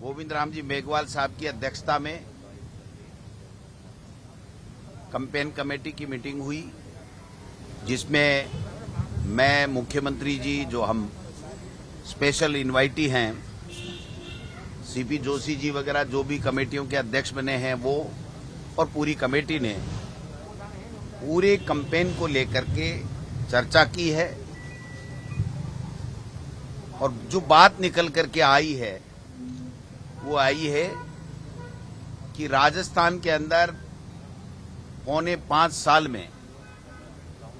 गोविंद राम जी मेघवाल साहब की अध्यक्षता में कैंपेन कमेटी की मीटिंग हुई, जिसमें मैं, मुख्यमंत्री जी, जो हम स्पेशल इनवाइटी हैं, सीपी जोशी जी वगैरह जो भी कमेटियों के अध्यक्ष बने हैं वो, और पूरी कमेटी ने पूरे कैंपेन को लेकर के चर्चा की है। और जो बात निकल करके आई है वो आई है कि राजस्थान के अंदर पौने 5 साल में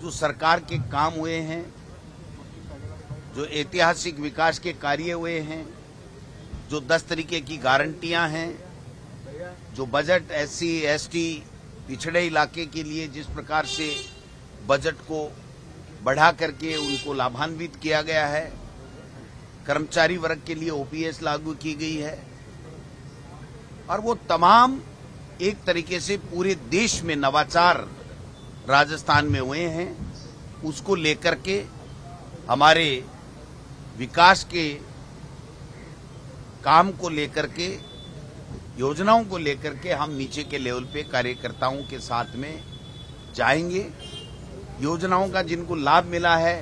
जो सरकार के काम हुए हैं, जो ऐतिहासिक विकास के कार्य हुए हैं, जो 10 तरीके की गारंटियां हैं, जो बजट SC ST पिछड़े इलाके के लिए जिस प्रकार से बजट को बढ़ा करके उनको लाभान्वित किया गया है, कर्मचारी वर्ग के लिए OPS लागू की गई है, और वो तमाम एक तरीके से पूरे देश में नवाचार राजस्थान में हुए हैं, उसको लेकर के हमारे विकास के काम को लेकर के, योजनाओं को लेकर के हम नीचे के लेवल पे कार्यकर्ताओं के साथ में जाएंगे। योजनाओं का जिनको लाभ मिला है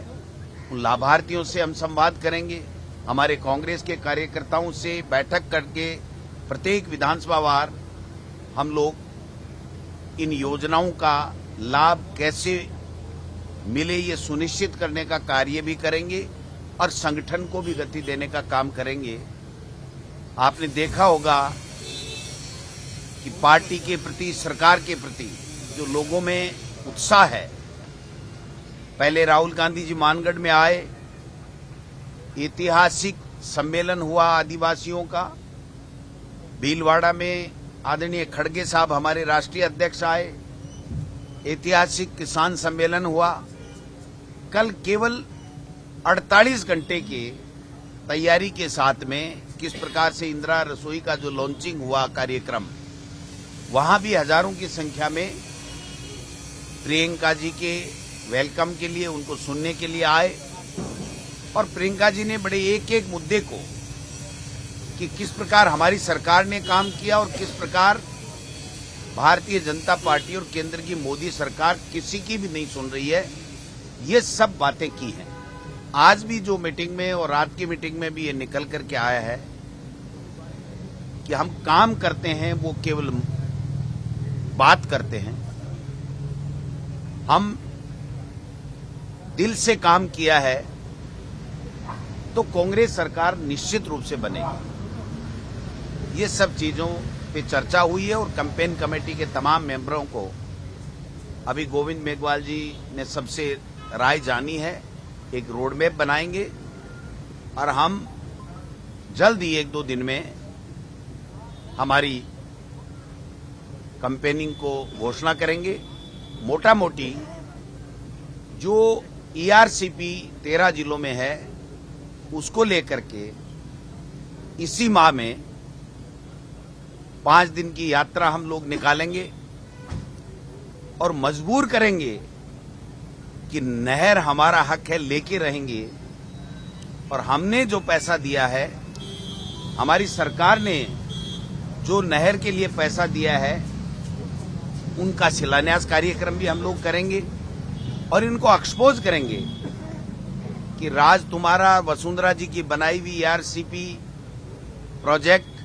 उन लाभार्थियों से हम संवाद करेंगे। हमारे कांग्रेस के कार्यकर्ताओं से बैठक करके प्रत्येक विधानसभा वार हम लोग इन योजनाओं का लाभ कैसे मिले ये सुनिश्चित करने का कार्य भी करेंगे और संगठन को भी गति देने का काम करेंगे। आपने देखा होगा कि पार्टी के प्रति, सरकार के प्रति जो लोगों में उत्साह है, पहले राहुल गांधी जी मानगढ़ में आए, ऐतिहासिक सम्मेलन हुआ आदिवासियों का, भीलवाड़ा में आदरणीय खड़गे साहब हमारे राष्ट्रीय अध्यक्ष आए, ऐतिहासिक किसान सम्मेलन हुआ। कल केवल 48 घंटे के तैयारी के साथ में किस प्रकार से इंदिरा रसोई का जो लॉन्चिंग हुआ कार्यक्रम, वहां भी हजारों की संख्या में प्रियंका जी के वेलकम के लिए, उनको सुनने के लिए आए। और प्रियंका जी ने बड़े एक एक मुद्दे को कि किस प्रकार हमारी सरकार ने काम किया और किस प्रकार भारतीय जनता पार्टी और केंद्र की मोदी सरकार किसी की भी नहीं सुन रही है, ये सब बातें की हैं। आज भी जो मीटिंग में और रात की मीटिंग में भी ये निकल करके आया है कि हम काम करते हैं, वो केवल बात करते हैं। हम दिल से काम किया है तो कांग्रेस सरकार निश्चित रूप से बनेगी। ये सब चीजों पे चर्चा हुई है और कैंपेन कमेटी के तमाम मेंबरों को अभी गोविंद मेघवाल जी ने सबसे राय जानी है। एक रोड मैप बनाएंगे और हम जल्द ही 1-2 दिन में हमारी कैंपेनिंग को घोषणा करेंगे। मोटा मोटी जो ERCP 13 जिलों में है उसको लेकर के इसी माह में 5 दिन की यात्रा हम लोग निकालेंगे और मजबूर करेंगे कि नहर हमारा हक है, लेके रहेंगे। और हमने जो पैसा दिया है, हमारी सरकार ने जो नहर के लिए पैसा दिया है, उनका शिलान्यास कार्यक्रम भी हम लोग करेंगे और इनको एक्सपोज करेंगे कि राज तुम्हारा, वसुंधरा जी की बनाई हुई ERCP प्रोजेक्ट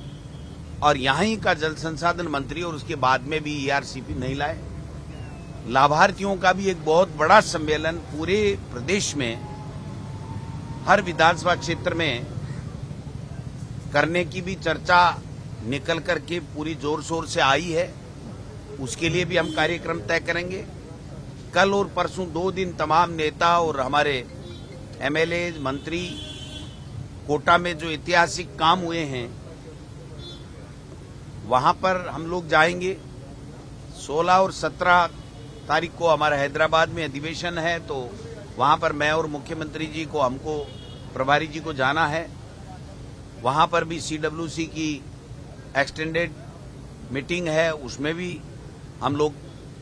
और यहीं का जल संसाधन मंत्री और उसके बाद में भी ERCP नहीं लाए। लाभार्थियों का भी एक बहुत बड़ा सम्मेलन पूरे प्रदेश में हर विधानसभा क्षेत्र में करने की भी चर्चा निकल करके पूरी जोर शोर से आई है। उसके लिए भी हम कार्यक्रम तय करेंगे। कल और परसों 2 दिन तमाम नेता और हमारे MLA, मंत्री कोटा में जो ऐतिहासिक काम हुए हैं वहां पर हम लोग जाएंगे। 16 और 17 तारीख को हमारा हैदराबाद में अधिवेशन है, तो वहां पर मैं और मुख्यमंत्री जी को, हमको, प्रभारी जी को जाना है। वहां पर भी CWC की एक्सटेंडेड मीटिंग है, उसमें भी हम लोग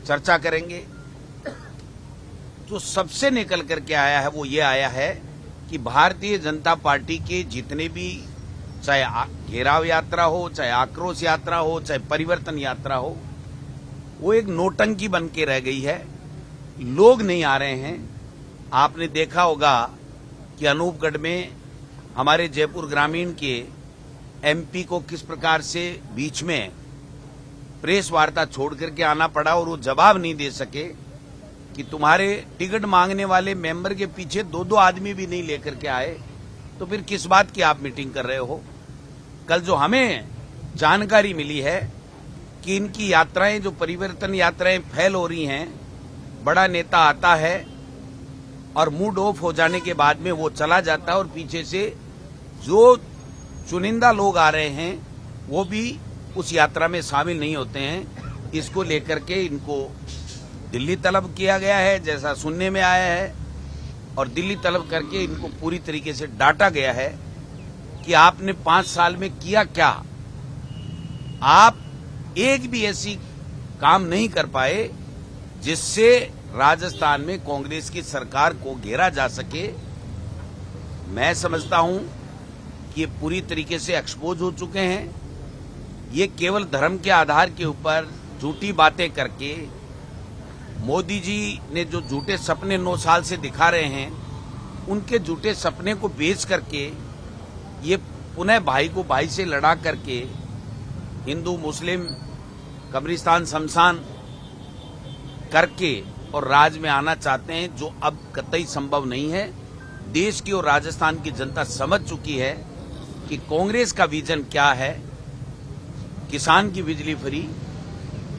चर्चा करेंगे। जो सबसे निकल करके आया है वो ये आया है कि भारतीय जनता पार्टी के जितने भी चाहे घेराव यात्रा हो, चाहे आक्रोश यात्रा हो, चाहे परिवर्तन यात्रा हो, वो एक नौटंकी बन के रह गई है। लोग नहीं आ रहे हैं। आपने देखा होगा कि अनूपगढ़ में हमारे जयपुर ग्रामीण के एमपी को किस प्रकार से बीच में प्रेस वार्ता छोड़ करके आना पड़ा और वो जवाब नहीं दे सके कि तुम्हारे टिकट मांगने वाले मेंबर के पीछे दो आदमी भी नहीं लेकर के आए, तो फिर किस बात की आप मीटिंग कर रहे हो। कल जो हमें जानकारी मिली है कि इनकी यात्राएं, जो परिवर्तन यात्राएं फैल हो रही हैं, बड़ा नेता आता है और मूड ऑफ हो जाने के बाद में वो चला जाता है और पीछे से जो चुनिंदा लोग आ रहे हैं वो भी उस यात्रा में शामिल नहीं होते हैं। इसको लेकर के इनको दिल्ली तलब किया गया है, जैसा सुनने में आया है, और दिल्ली तलब करके इनको पूरी तरीके से डांटा गया है कि आपने 5 साल में किया क्या। आप एक भी ऐसी काम नहीं कर पाए जिससे राजस्थान में कांग्रेस की सरकार को घेरा जा सके। मैं समझता हूं कि ये पूरी तरीके से एक्सपोज हो चुके हैं। ये केवल धर्म के आधार के ऊपर झूठी बातें करके, मोदी जी ने जो झूठे सपने 9 साल से दिखा रहे हैं, उनके झूठे सपने को बेच करके ये पुनः भाई को भाई से लड़ा करके हिंदू मुस्लिम कब्रिस्तान शमशान करके और राज में आना चाहते हैं, जो अब कतई संभव नहीं है। देश की और राजस्थान की जनता समझ चुकी है कि कांग्रेस का विजन क्या है। किसान की बिजली फ्री,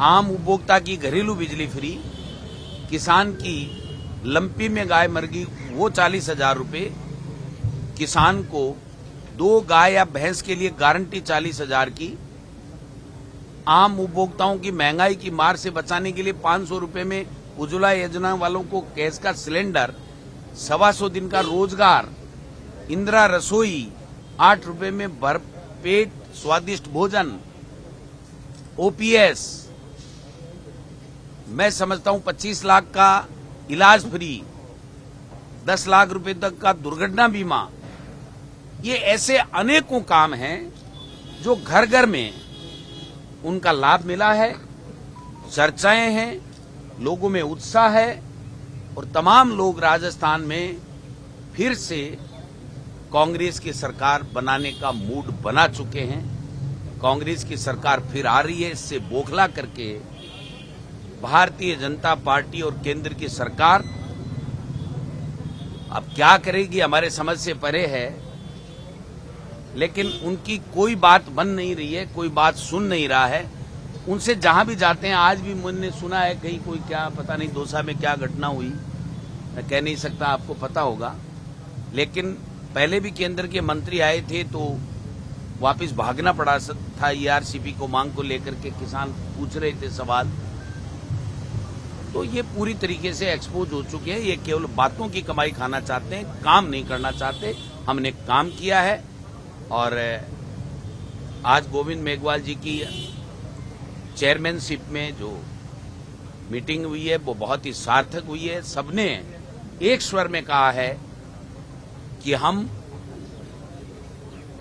आम उपभोक्ता की घरेलू बिजली फ्री, किसान की लंपी में गाय मर गई वो 40,000 रुपये, किसान को 2 गाय या भैंस के लिए गारंटी 40,000 की, आम उपभोक्ताओं की महंगाई की मार से बचाने के लिए 500 रुपये में उज्ज्वला योजना वालों को गैस का सिलेंडर, 125 दिन का रोजगार, इंदिरा रसोई, 8 रुपये में भरपेट स्वादिष्ट भोजन, ओपीएस, मैं समझता हूं 25 लाख का इलाज फ्री, 10 लाख रुपए तक का दुर्घटना बीमा। ये ऐसे अनेकों काम हैं जो घर घर में उनका लाभ मिला है, चर्चाएं हैं, लोगों में उत्साह है और तमाम लोग राजस्थान में फिर से कांग्रेस की सरकार बनाने का मूड बना चुके हैं। कांग्रेस की सरकार फिर आ रही है। इससे बौखला करके भारतीय जनता पार्टी और केंद्र की सरकार अब क्या करेगी हमारे समझ से परे है, लेकिन उनकी कोई बात बन नहीं रही है, कोई बात सुन नहीं रहा है। उनसे जहां भी जाते हैं, आज भी मैंने सुना है कहीं कोई क्या पता नहीं दौसा में क्या घटना हुई, मैं कह नहीं सकता, आपको पता होगा, लेकिन पहले भी केंद्र के मंत्री आए थे तो वापस भागना पड़ा था ईआरसीपी को मांग को लेकर के, किसान पूछ रहे थे सवाल। तो ये पूरी तरीके से एक्सपोज हो चुके हैं। ये केवल बातों की कमाई खाना चाहते हैं, काम नहीं करना चाहते। हमने काम किया है और आज गोविंद मेघवाल जी की चेयरमैनशिप में जो मीटिंग हुई है वो बहुत ही सार्थक हुई है। सबने एक स्वर में कहा है कि हम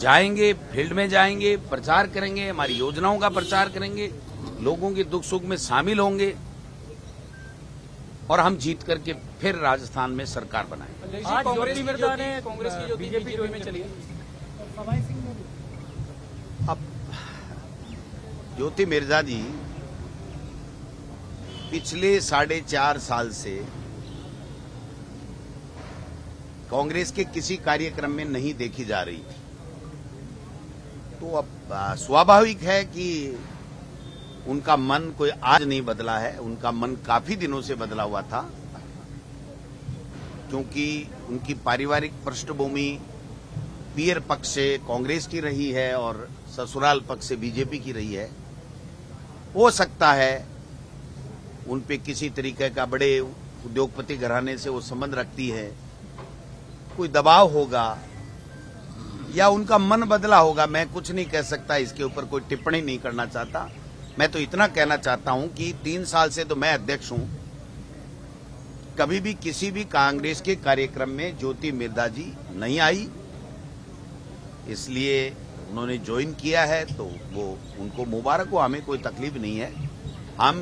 जाएंगे, फील्ड में जाएंगे, प्रचार करेंगे, हमारी योजनाओं का प्रचार करेंगे, लोगों के दुख सुख में शामिल होंगे और हम जीत करके फिर राजस्थान में सरकार बनाएंगे। आज कांग्रेस की जो बीजेपी में चली है। अब ज्योति मिर्जा जी पिछले 4.5 साल से कांग्रेस के किसी कार्यक्रम में नहीं देखी जा रही, तो अब स्वाभाविक है कि उनका मन कोई आज नहीं बदला है। उनका मन काफी दिनों से बदला हुआ था, क्योंकि उनकी पारिवारिक पृष्ठभूमि पीयर पक्ष से कांग्रेस की रही है और ससुराल पक्ष से बीजेपी की रही है। हो सकता है उन पे किसी तरीके का बड़े उद्योगपति घराने से वो संबंध रखती है, कोई दबाव होगा या उनका मन बदला होगा। मैं कुछ नहीं कह सकता, इसके ऊपर कोई टिप्पणी नहीं करना चाहता। मैं तो इतना कहना चाहता हूं कि 3 साल से तो मैं अध्यक्ष हूं, कभी भी किसी भी कांग्रेस के कार्यक्रम में ज्योति मिर्धा जी नहीं आई, इसलिए उन्होंने ज्वाइन किया है तो वो उनको मुबारक हो, हमें कोई तकलीफ नहीं है। हम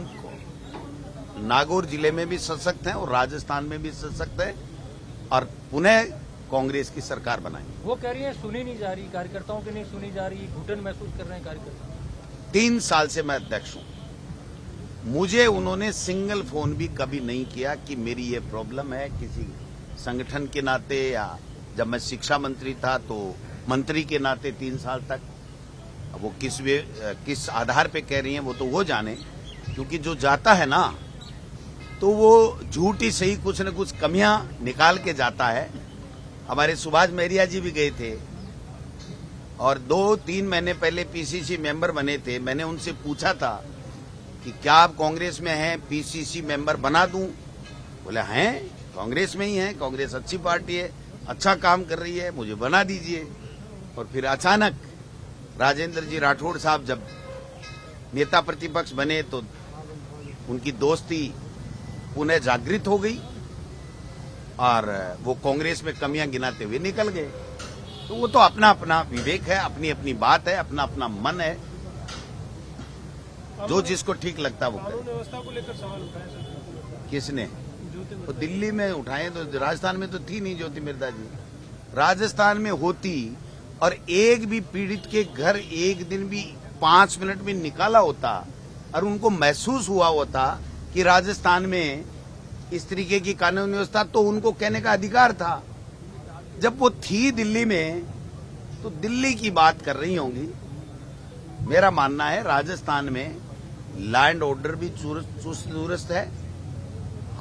नागौर जिले में भी सशक्त हैं और राजस्थान में भी सशक्त हैं और पुनः कांग्रेस की सरकार बनाएंगे। वो कह रही है सुनी नहीं जा रही, कार्यकर्ताओं की नहीं सुनी जा रही, घुटन महसूस कर रहे हैं कार्यकर्ता। 3 साल से मैं अध्यक्ष हूं, मुझे उन्होंने सिंगल फोन भी कभी नहीं किया कि मेरी ये प्रॉब्लम है, किसी संगठन के नाते या जब मैं शिक्षा मंत्री था तो मंत्री के नाते 3 साल तक। अब वो किस आधार पे कह रही हैं वो तो वो जाने, क्योंकि जो जाता है ना तो वो झूठ ही सही कुछ न कुछ कमियां निकाल के जाता है। हमारे सुभाष महरिया जी भी गए थे और 2-3 महीने पहले पीसीसी मेंबर बने थे। मैंने उनसे पूछा था कि क्या आप कांग्रेस में हैं, पीसीसी मेंबर बना दूं? बोले हैं, कांग्रेस में ही हैं, कांग्रेस अच्छी पार्टी है, अच्छा काम कर रही है, मुझे बना दीजिए। और फिर अचानक राजेंद्र जी राठौड़ साहब जब नेता प्रतिपक्ष बने तो उनकी दोस्ती पुनः जागृत हो गई और वो कांग्रेस में कमियां गिनाते हुए निकल गए। तो वो तो अपना अपना विवेक है, अपनी अपनी बात है, अपना अपना मन है, जो जिसको ठीक लगता वो करे। कानून व्यवस्था को लेकर सवाल उठाए सर। किसने? तो दिल्ली में उठाए, तो राजस्थान में तो थी नहीं ज्योति मिर्धा जी। राजस्थान में होती और एक भी पीड़ित के घर एक दिन भी 5 मिनट में निकाला होता और उनको महसूस हुआ होता कि राजस्थान में इस तरीके की कानून व्यवस्था, तो उनको कहने का अधिकार था। जब वो थी दिल्ली में तो दिल्ली की बात कर रही होंगी। मेरा मानना है राजस्थान में लैंड ऑर्डर भी चुस्त दुरुस्त है।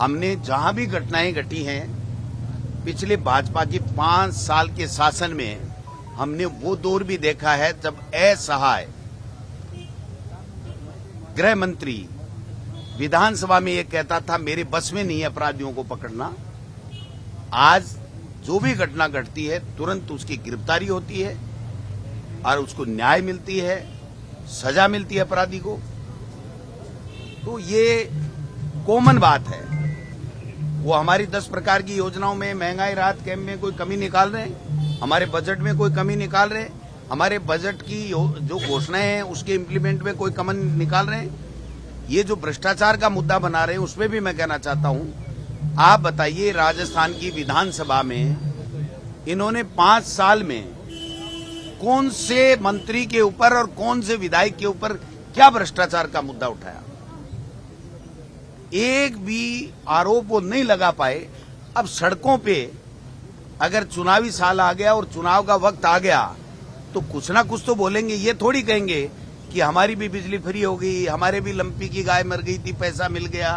हमने जहां भी घटनाएं घटी हैं पिछले भाजपा के 5 साल के शासन में, हमने वो दौर भी देखा है जब असहाय गृह मंत्री विधानसभा में ये कहता था मेरे बस में नहीं है अपराधियों को पकड़ना। आज जो भी घटना घटती है तुरंत उसकी गिरफ्तारी होती है और उसको न्याय मिलती है, सजा मिलती है अपराधी को। तो ये कॉमन बात है। वो हमारी 10 प्रकार की योजनाओं में, महंगाई राहत कैंप में कोई कमी निकाल रहे हैं, हमारे बजट में कोई कमी निकाल रहे हैं, हमारे बजट की जो घोषणाएं हैं उसके इम्प्लीमेंट में कोई कमी निकाल रहे हैं। ये जो भ्रष्टाचार का मुद्दा बना रहे हैं उसमें भी मैं कहना चाहता हूं, आप बताइए राजस्थान की विधानसभा में इन्होंने 5 साल में कौन से मंत्री के ऊपर और कौन से विधायक के ऊपर क्या भ्रष्टाचार का मुद्दा उठाया? एक भी आरोप वो नहीं लगा पाए। अब सड़कों पे अगर चुनावी साल आ गया और चुनाव का वक्त आ गया तो कुछ ना कुछ तो बोलेंगे। ये थोड़ी कहेंगे कि हमारी भी बिजली फ्री हो गई, हमारे भी लंपी की गाय मर गई थी, पैसा मिल गया,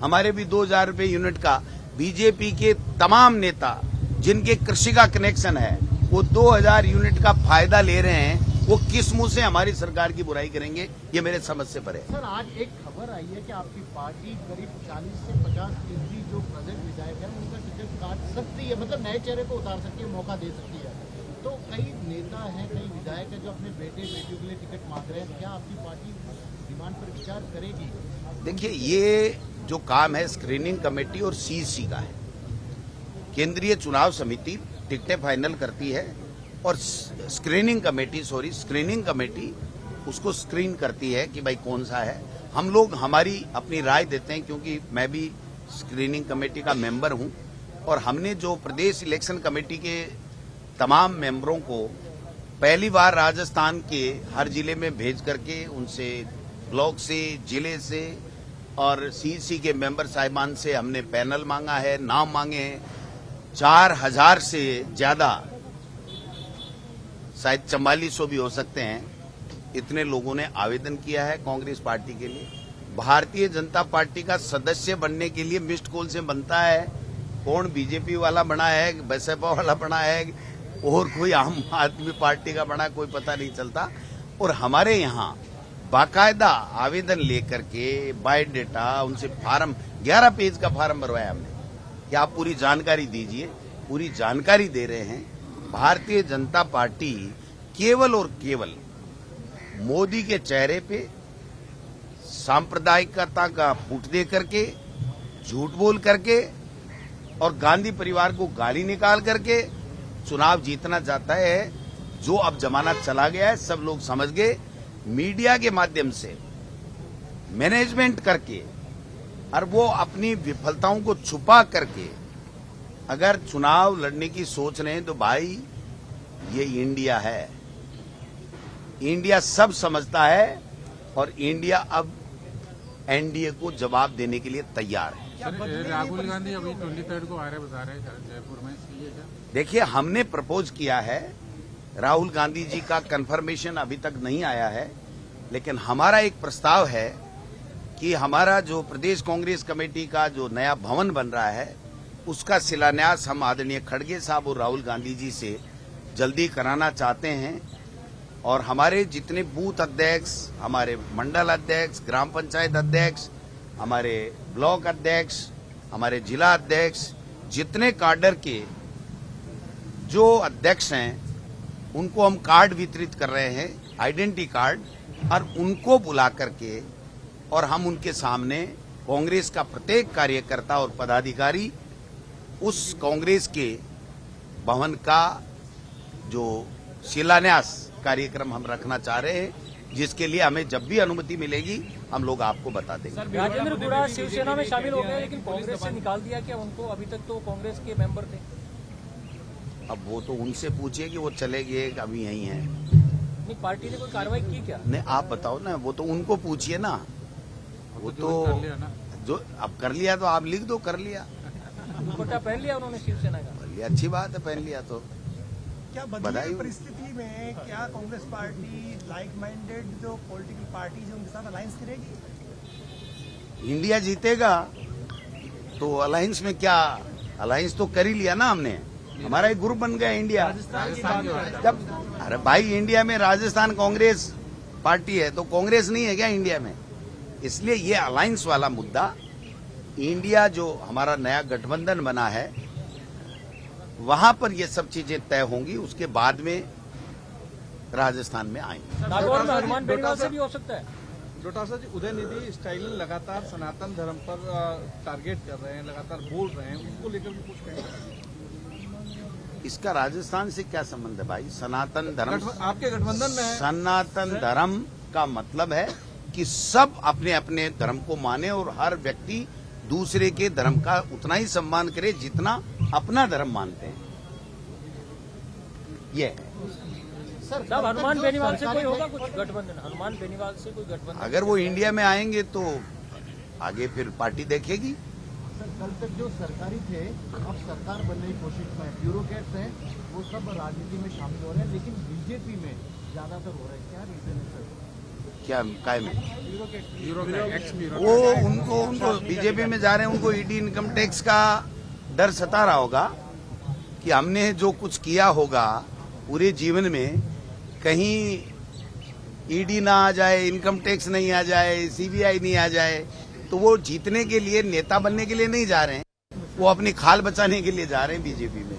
हमारे भी 2000 रुपए यूनिट का। बीजेपी के तमाम नेता जिनके कृषि का कनेक्शन है वो 2000 यूनिट का फायदा ले रहे हैं, वो किस मुंह से हमारी सरकार की बुराई करेंगे? ये मेरे समझ से परे। सर, आज एक खबर आई है कि आपकी पार्टी करीब 40 से 50 फीसदी जो प्रेजेंट विधायक है उनका टिकट काट सकती है, मतलब नए चेहरे को उतार सकती है, मौका दे सकती है। तो कई नेता हैं, कई विधायक हैं जो अपने बेटे बेटियों के लिए टिकट मांग रहे हैं। क्या आपकी पार्टी डिमांड पर विचार करेगी? देखिए, ये जो काम है स्क्रीनिंग कमेटी और सीईसी का है। केंद्रीय चुनाव समिति टिकटें फाइनल करती है और स्क्रीनिंग कमेटी उसको स्क्रीन करती है कि भाई कौन सा है। हम लोग हमारी अपनी राय देते हैं, क्योंकि मैं भी स्क्रीनिंग कमेटी का मेंबर हूं और हमने जो प्रदेश इलेक्शन कमेटी के तमाम मेंबरों को पहली बार राजस्थान के हर जिले में भेज करके उनसे ब्लॉक से, जिले से और सीईसी के मेंबर साहिबान से हमने पैनल मांगा है, नाम मांगे हैं। 4000 से ज्यादा, शायद 4400 भी हो सकते हैं, इतने लोगों ने आवेदन किया है कांग्रेस पार्टी के लिए। भारतीय जनता पार्टी का सदस्य बनने के लिए मिस्ड कॉल से बनता है। कौन बीजेपी वाला बना है, बसपा वाला बना है और कोई आम आदमी पार्टी का बना, कोई पता नहीं चलता। और हमारे यहाँ बाकायदा आवेदन लेकर के बायोडेटा उनसे फार्म 11 पेज का फार्म भरवाया हमने कि आप पूरी जानकारी दीजिए। पूरी जानकारी दे रहे हैं। भारतीय जनता पार्टी केवल और केवल मोदी के चेहरे पे सांप्रदायिकता का फूट दे करके, झूठ बोल करके और गांधी परिवार को गाली निकाल करके चुनाव जीतना चाहता है। जो अब जमाना चला गया है, सब लोग समझ गए। मीडिया के माध्यम से मैनेजमेंट करके और वो अपनी विफलताओं को छुपा करके अगर चुनाव लड़ने की सोच रहे हैं तो भाई ये इंडिया है। इंडिया सब समझता है और इंडिया अब एनडीए को जवाब देने के लिए तैयार है। सर, राहुल गांधी अभी 23 को आ रहे बता रहे हैं जयपुर में, सही है क्या? देखिए, हमने प्रपोज किया है, राहुल गांधी जी का कंफर्मेशन अभी तक नहीं आया है, लेकिन हमारा एक प्रस्ताव है कि हमारा जो प्रदेश कांग्रेस कमेटी का जो नया भवन बन रहा है उसका शिलान्यास हम आदरणीय खड़गे साहब और राहुल गांधी जी से जल्दी कराना चाहते हैं। और हमारे जितने बूथ अध्यक्ष, हमारे मंडल अध्यक्ष, ग्राम पंचायत अध्यक्ष, हमारे ब्लॉक अध्यक्ष, हमारे जिला अध्यक्ष, जितने काडर के जो अध्यक्ष हैं उनको हम कार्ड वितरित कर रहे हैं, आइडेंटिटी कार्ड, और उनको बुला करके और हम उनके सामने कांग्रेस का प्रत्येक कार्यकर्ता और पदाधिकारी उस कांग्रेस के भवन का जो शिलान्यास कार्यक्रम हम रखना चाह रहे हैं, जिसके लिए हमें जब भी अनुमति मिलेगी हम लोग आपको बता देंगे। राजेंद्र गुड़ा शिवसेना में शामिल हो गए, लेकिन कांग्रेस से निकाल दिया क्या उनको? अभी तक तो कांग्रेस के मेंबर थे। अब वो तो उनसे पूछिए कि वो चले गए अभी यहीं हैं। नहीं, पार्टी ने कोई कार्रवाई की क्या? नहीं, आप बताओ ना, वो तो उनको पूछिए ना। वो तो कर लिया ना। जो अब कर लिया तो आप लिख दो, कर लिया। दुपट्टा पहन लिया उन्होंने शिवसेना का। कर लिया, अच्छी बात है, पहन लिया तो क्या बधाई बदली हो। परिस्थिति में क्या कांग्रेस पार्टी लाइक माइंडेड जो पॉलिटिकल पार्टी है उनके साथ अलायंस करेगी? इंडिया जीतेगा तो अलायंस में क्या, अलायंस तो कर ही लिया ना हमने, हमारा एक ग्रुप बन गया इंडिया। जब अरे भाई, इंडिया में राजस्थान कांग्रेस पार्टी है तो कांग्रेस नहीं है क्या इंडिया में? इसलिए ये अलायंस वाला मुद्दा, इंडिया जो हमारा नया गठबंधन बना है वहां पर ये सब चीजें तय होंगी, उसके बाद में राजस्थान में आएंगे। नागौर में हनुमान बेनीवाल से भी हो सकता है। डोटासरा जी, उदयनिधि स्टालिन लगातार सनातन धर्म पर टारगेट कर रहे हैं, लगातार बोल रहे हैं, उसको लेकर भी कुछ कहेंगे? इसका राजस्थान से क्या संबंध है भाई? सनातन धर्म आपके गठबंधन में है। सनातन धर्म का मतलब है कि सब अपने अपने धर्म को माने और हर व्यक्ति दूसरे के धर्म का उतना ही सम्मान करे जितना अपना धर्म मानते हैं। ये है। सर, साहब, हनुमान बेनीवाल से कोई होगा कुछ गठबंधन? हनुमान बेनीवाल से कोई गठबंधन? अगर वो इंडिया में आएंगे तो आगे फिर पार्टी देखेगी। सर, कल तक जो सरकारी थे अब सरकार बनने की कोशिश में, ब्यूरोक्रेट्स हैं वो सब राजनीति में शामिल हो रहे हैं, लेकिन बीजेपी में ज्यादातर हो रहे हैं। क्या रीजन है सर? क्या काय में ब्यूरो वो उनको बीजेपी में जा रहे हैं, उनको ईडी इनकम टैक्स का डर सता रहा होगा कि हमने जो कुछ किया होगा पूरे जीवन में, कहीं ईडी ना आ जाए, इनकम टैक्स नहीं आ जाए, सीबीआई नहीं आ जाए, तो वो जीतने के लिए, नेता बनने के लिए नहीं जा रहे हैं, वो अपनी खाल बचाने के लिए जा रहे हैं बीजेपी में।